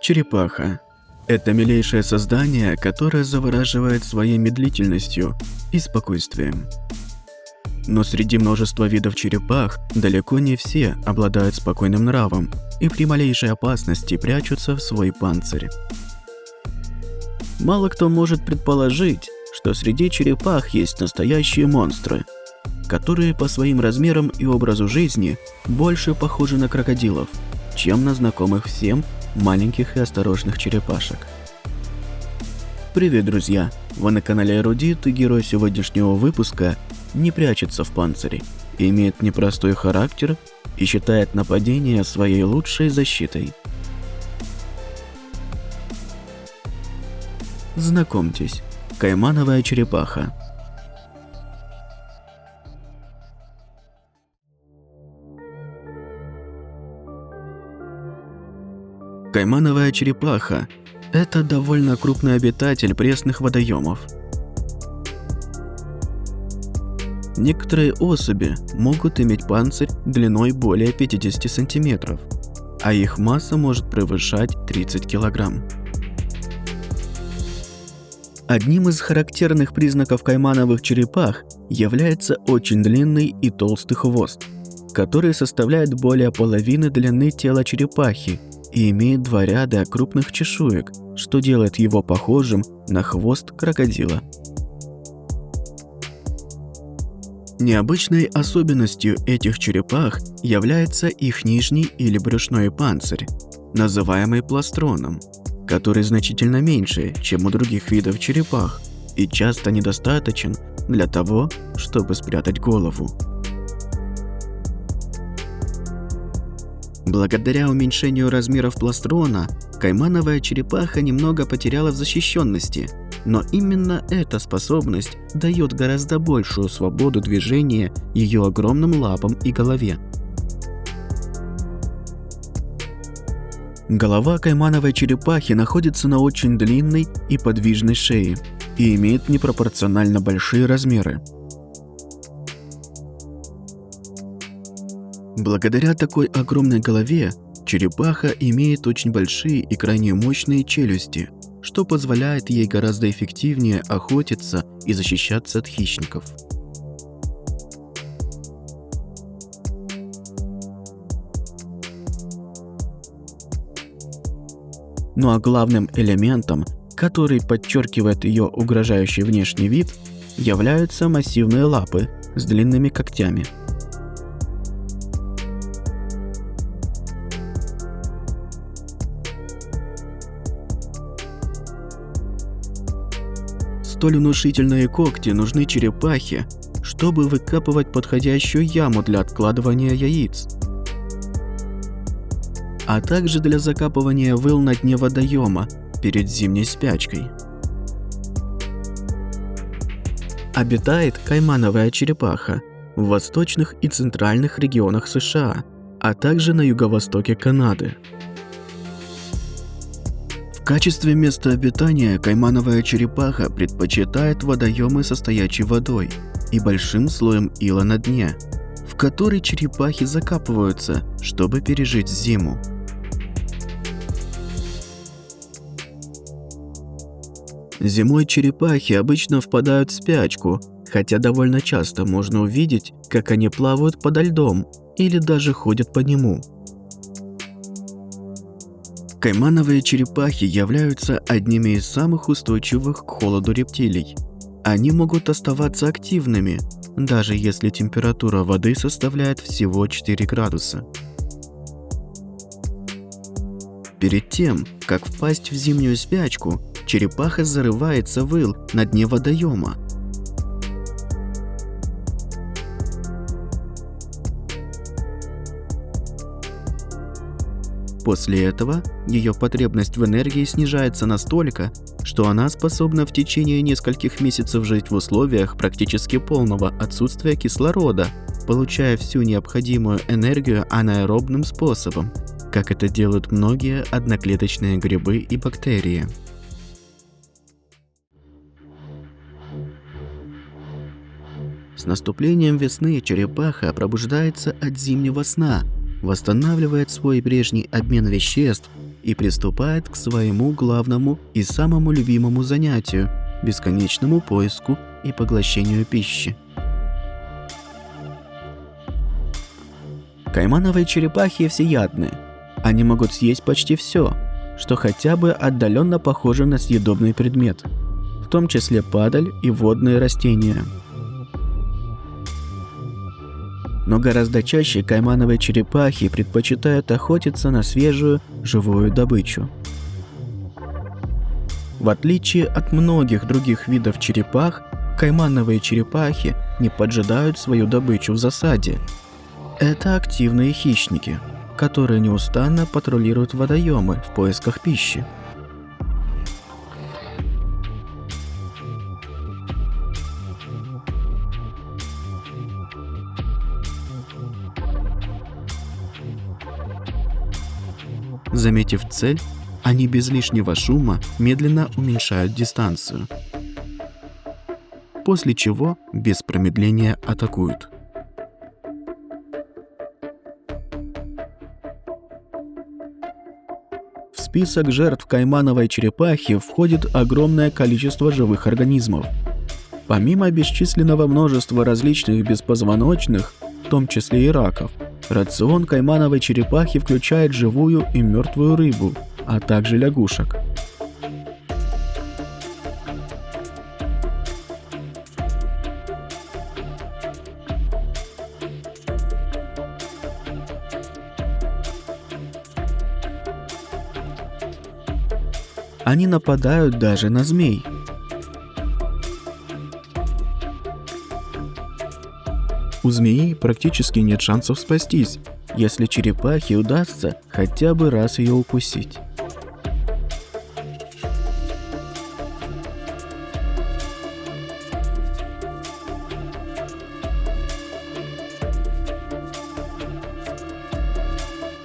Черепаха – это милейшее создание, которое завораживает своей медлительностью и спокойствием. Но среди множества видов черепах далеко не все обладают спокойным нравом и при малейшей опасности прячутся в свой панцирь. Мало кто может предположить, что среди черепах есть настоящие монстры, которые по своим размерам и образу жизни больше похожи на крокодилов, чем на знакомых всем маленьких и осторожных черепашек. Привет, друзья! Вы на канале Эрудит, и герой сегодняшнего выпуска не прячется в панцире, имеет непростой характер и считает нападение своей лучшей защитой. Знакомьтесь, каймановая черепаха. Каймановая черепаха – это довольно крупный обитатель пресных водоемов. Некоторые особи могут иметь панцирь длиной более 50 см, а их масса может превышать 30 кг. Одним из характерных признаков каймановых черепах является очень длинный и толстый хвост, который составляет более половины длины тела черепахи и имеет два ряда крупных чешуек, что делает его похожим на хвост крокодила. Необычной особенностью этих черепах является их нижний или брюшной панцирь, называемый пластроном, который значительно меньше, чем у других видов черепах, и часто недостаточен для того, чтобы спрятать голову. Благодаря уменьшению размеров пластрона, каймановая черепаха немного потеряла в защищенности, но именно эта способность дает гораздо большую свободу движения ее огромным лапам и голове. Голова каймановой черепахи находится на очень длинной и подвижной шее и имеет непропорционально большие размеры. Благодаря такой огромной голове, черепаха имеет очень большие и крайне мощные челюсти, что позволяет ей гораздо эффективнее охотиться и защищаться от хищников. Ну а главным элементом, который подчеркивает ее угрожающий внешний вид, являются массивные лапы с длинными когтями. Столь внушительные когти нужны черепахе, чтобы выкапывать подходящую яму для откладывания яиц, а также для закапывания выл на дне водоема перед зимней спячкой. Обитает каймановая черепаха в восточных и центральных регионах США, а также на юго-востоке Канады. В качестве места обитания каймановая черепаха предпочитает водоемы со стоячей водой и большим слоем ила на дне, в который черепахи закапываются, чтобы пережить зиму. Зимой черепахи обычно впадают в спячку, хотя довольно часто можно увидеть, как они плавают подо льдом или даже ходят по нему. Каймановые черепахи являются одними из самых устойчивых к холоду рептилий. Они могут оставаться активными, даже если температура воды составляет всего 4 градуса. Перед тем, как впасть в зимнюю спячку, черепаха зарывается в ил на дне водоема. После этого ее потребность в энергии снижается настолько, что она способна в течение нескольких месяцев жить в условиях практически полного отсутствия кислорода, получая всю необходимую энергию анаэробным способом, как это делают многие одноклеточные грибы и бактерии. С наступлением весны черепаха пробуждается от зимнего сна, восстанавливает свой прежний обмен веществ и приступает к своему главному и самому любимому занятию – бесконечному поиску и поглощению пищи. Каймановые черепахи всеядны. Они могут съесть почти все, что хотя бы отдаленно похоже на съедобный предмет, в том числе падаль и водные растения. Но гораздо чаще каймановые черепахи предпочитают охотиться на свежую, живую добычу. В отличие от многих других видов черепах, каймановые черепахи не поджидают свою добычу в засаде. Это активные хищники, которые неустанно патрулируют водоемы в поисках пищи. Заметив цель, они без лишнего шума медленно уменьшают дистанцию, после чего без промедления атакуют. В список жертв каймановой черепахи входит огромное количество живых организмов. Помимо бесчисленного множества различных беспозвоночных, в том числе и раков, рацион каймановой черепахи включает живую и мертвую рыбу, а также лягушек. Они нападают даже на змей. У змеи практически нет шансов спастись, если черепахе удастся хотя бы раз ее укусить.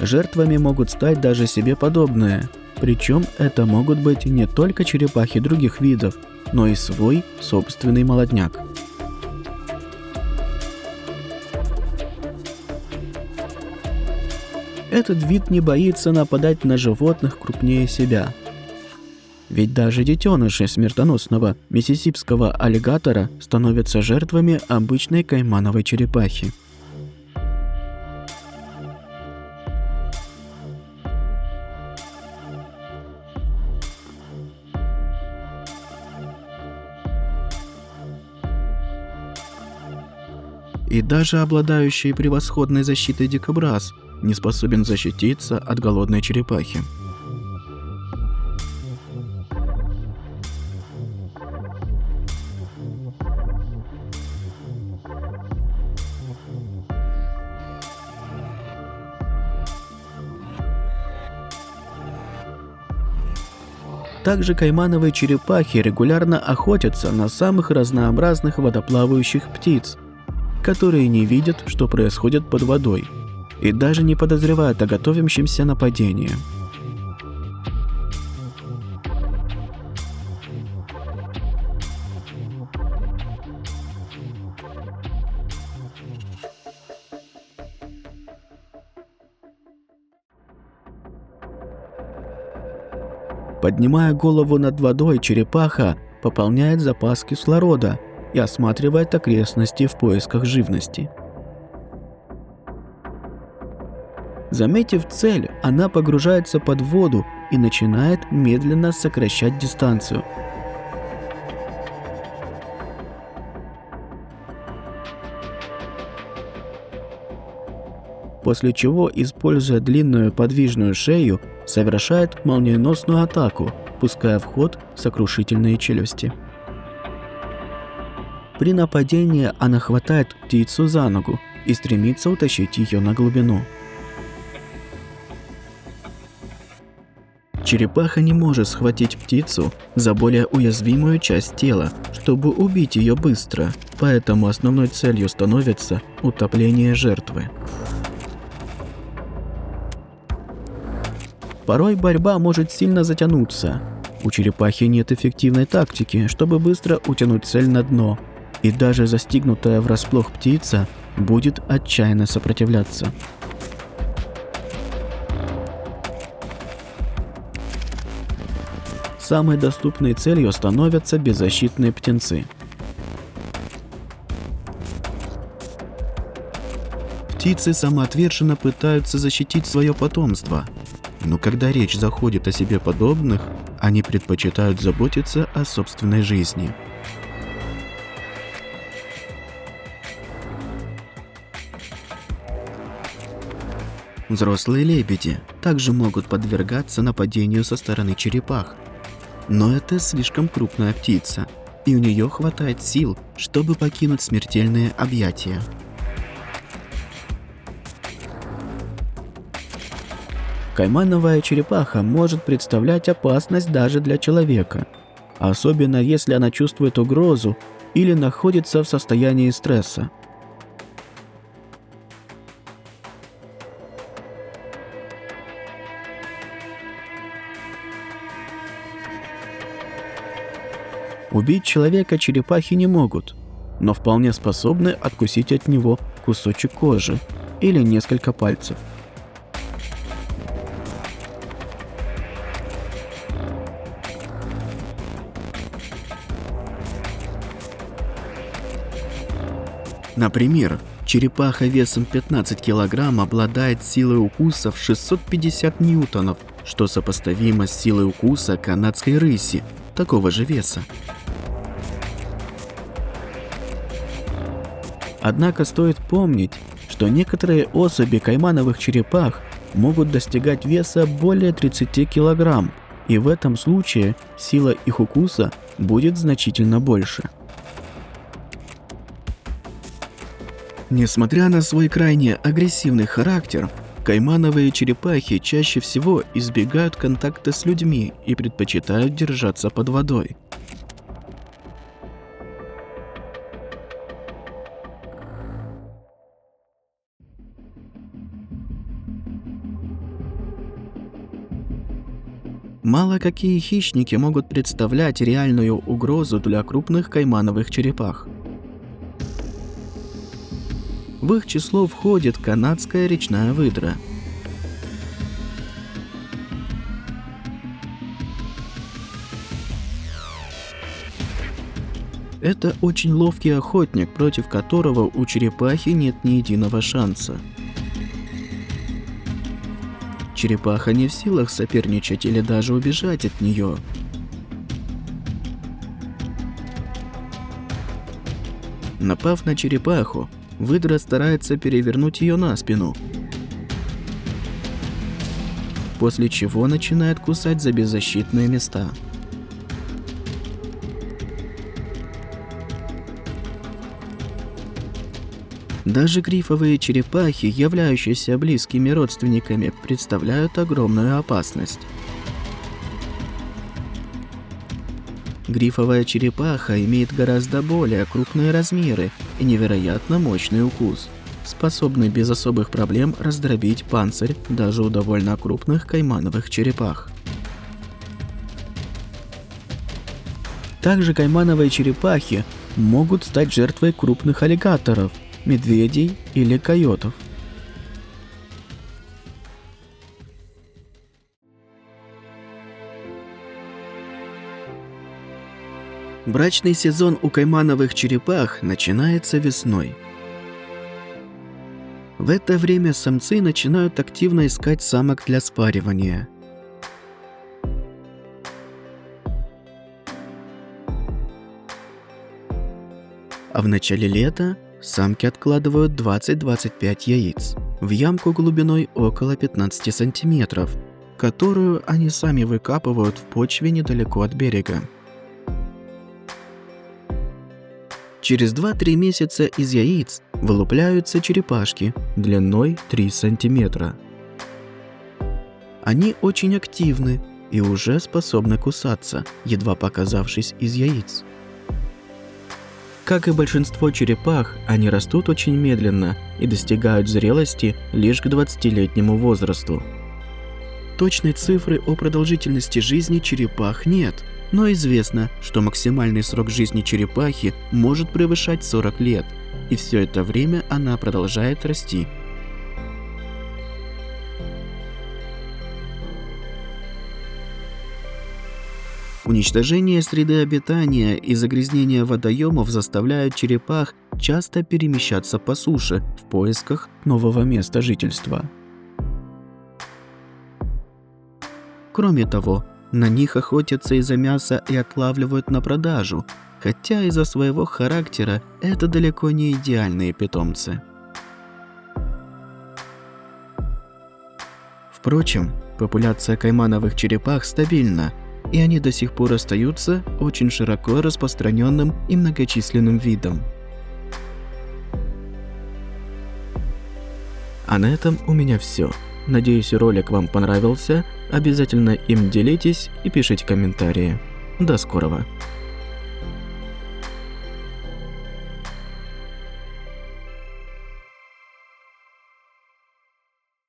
Жертвами могут стать даже себе подобные, причем это могут быть не только черепахи других видов, но и свой собственный молодняк. Этот вид не боится нападать на животных крупнее себя. Ведь даже детеныши смертоносного миссисипского аллигатора становятся жертвами обычной каймановой черепахи. И даже обладающий превосходной защитой дикобраз не способен защититься от голодной черепахи. Также каймановые черепахи регулярно охотятся на самых разнообразных водоплавающих птиц, которые не видят, что происходит под водой, и даже не подозревают о готовящемся нападении. Поднимая голову над водой, черепаха пополняет запас кислорода и осматривает окрестности в поисках живности. Заметив цель, она погружается под воду и начинает медленно сокращать дистанцию. После чего, используя длинную подвижную шею, совершает молниеносную атаку, пуская в ход сокрушительные челюсти. При нападении она хватает птицу за ногу и стремится утащить ее на глубину. Черепаха не может схватить птицу за более уязвимую часть тела, чтобы убить ее быстро, поэтому основной целью становится утопление жертвы. Порой борьба может сильно затянуться. У черепахи нет эффективной тактики, чтобы быстро утянуть цель на дно, и даже застигнутая врасплох птица будет отчаянно сопротивляться. самой доступной целью становятся беззащитные птенцы. Птицы самоотверженно пытаются защитить свое потомство, но когда речь заходит о себе подобных, они предпочитают заботиться о собственной жизни. Взрослые лебеди также могут подвергаться нападению со стороны черепах, но это слишком крупная птица, и у нее хватает сил, чтобы покинуть смертельные объятия. Каймановая черепаха может представлять опасность даже для человека, особенно если она чувствует угрозу или находится в состоянии стресса. Убить человека черепахи не могут, но вполне способны откусить от него кусочек кожи или несколько пальцев. Например, черепаха весом 15 кг обладает силой укуса в 650 ньютонов, что сопоставимо с силой укуса канадской рыси такого же веса. Однако стоит помнить, что некоторые особи каймановых черепах могут достигать веса более 30 кг, и в этом случае сила их укуса будет значительно больше. Несмотря на свой крайне агрессивный характер, каймановые черепахи чаще всего избегают контакта с людьми и предпочитают держаться под водой. Мало какие хищники могут представлять реальную угрозу для крупных каймановых черепах. В их число входит канадская речная выдра. Это очень ловкий охотник, против которого у черепахи нет ни единого шанса. Черепаха не в силах соперничать или даже убежать от нее. Напав на черепаху, выдра старается перевернуть ее на спину, после чего начинает кусать за беззащитные места. Даже грифовые черепахи, являющиеся близкими родственниками, представляют огромную опасность. Грифовая черепаха имеет гораздо более крупные размеры и невероятно мощный укус, способный без особых проблем раздробить панцирь даже у довольно крупных каймановых черепах. Также каймановые черепахи могут стать жертвой крупных аллигаторов, медведей или койотов. Брачный сезон у каймановых черепах начинается весной. В это время самцы начинают активно искать самок для спаривания. А в начале лета самки откладывают 20-25 яиц в ямку глубиной около 15 сантиметров, которую они сами выкапывают в почве недалеко от берега. Через 2-3 месяца из яиц вылупляются черепашки длиной 3 сантиметра. Они очень активны и уже способны кусаться, едва показавшись из яиц. Как и большинство черепах, они растут очень медленно и достигают зрелости лишь к 20-летнему возрасту. Точной цифры о продолжительности жизни черепах нет, но известно, что максимальный срок жизни черепахи может превышать 40 лет, и все это время она продолжает расти. Уничтожение среды обитания и загрязнение водоемов заставляют черепах часто перемещаться по суше в поисках нового места жительства. Кроме того, на них охотятся из-за мяса и отлавливают на продажу, хотя из-за своего характера это далеко не идеальные питомцы. Впрочем, популяция каймановых черепах стабильна, и они до сих пор остаются очень широко распространенным и многочисленным видом. А на этом у меня все. Надеюсь, ролик вам понравился. Обязательно им делитесь и пишите комментарии. До скорого!